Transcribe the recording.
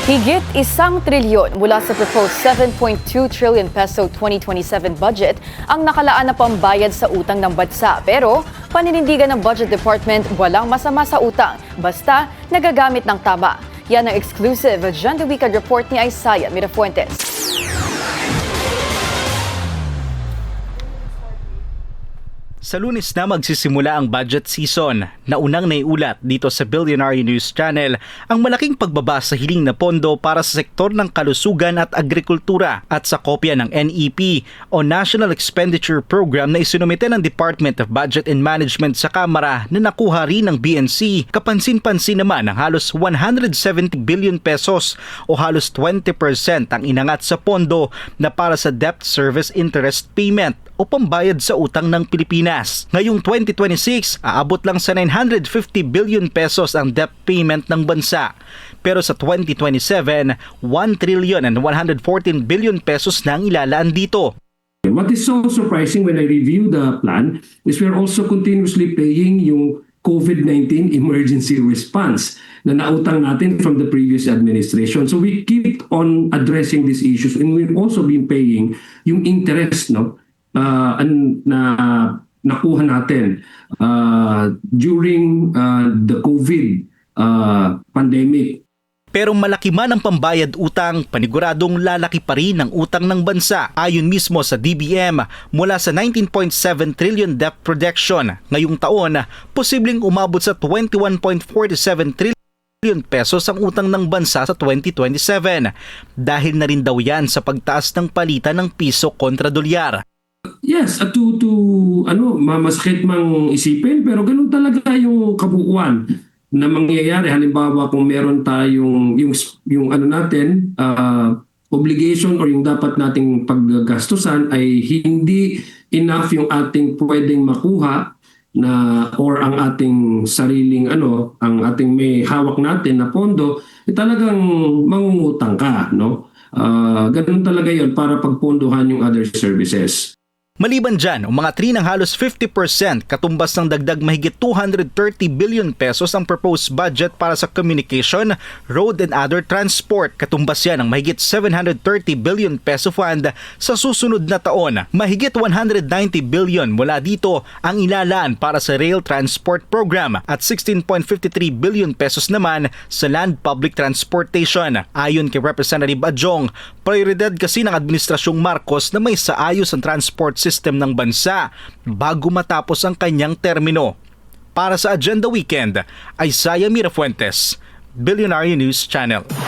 Higit 1 trilyon mula sa proposed 7.2 trillion peso 2027 budget ang nakalaan na pambayad sa utang ng bansa. Pero paninindigan ng Budget Department, walang masama sa utang basta nagagamit ng tama. Yan ang exclusive Agenda Weekend report ni Isaiah Mirafuentes. Sa Lunes na magsisimula ang budget season. Naunang naiulat dito sa Billionaire News Channel ang malaking pagbaba sa hiling na pondo para sa sektor ng kalusugan at agrikultura at sa kopya ng NEP o National Expenditure Program na isinumite ng Department of Budget and Management sa Kamara na nakuha rin ng BNC. Kapansin-pansin naman ang halos 170 billion pesos o halos 20% ang inangat sa pondo na para sa debt service interest payment o pambayad sa utang ng Pilipinas. Ngayong 2026, aabot lang sa 950 billion pesos ang debt payment ng bansa. Pero sa 2027, 1 trillion and 114 billion pesos na ang ilalaan dito. What is so surprising when I review the plan is we're also continuously paying yung COVID-19 emergency response na nautang natin from the previous administration. So we keep on addressing these issues and we've also been paying yung interest na nakuha natin during the COVID pandemic. Pero malaki man ang pambayad utang, paniguradong lalaki pa rin ang utang ng bansa. Ayon mismo sa DBM, mula sa 19.7 trillion debt projection ngayong taon, posibleng umabot sa 21.47 trillion pesos ang utang ng bansa sa 2027. Dahil na rin daw yan sa pagtaas ng palitan ng piso kontra dolyar. Yes, masakit mang isipin pero ganun talaga yung kabuuan na mangyayari. Halimbawa kung meron tayong yung obligation or yung dapat nating paggagastusan ay hindi enough yung ating pwedeng makuha na or ang ating sariling ang ating may hawak natin na pondo, talagang mangungutang ka, no? Ganun talaga 'yon para pagpondohan yung other services. Maliban dyan, umangat rin ng halos 50% katumbas ng dagdag mahigit 230 billion pesos ang proposed budget para sa communication, road and other transport. Katumbas yan ng mahigit 730 billion peso fund sa susunod na taon. Mahigit 190 billion mula dito ang ilalaan para sa rail transport program at 16.53 billion pesos naman sa land public transportation. Ayon kay Representative Adjong, prioridad kasi ng Administrasyong Marcos na may saayos ang transport system ng bansa bago matapos ang kanyang termino. Para sa Agenda Weekend, Isaiah Mirafuentes, Billionaire News Channel.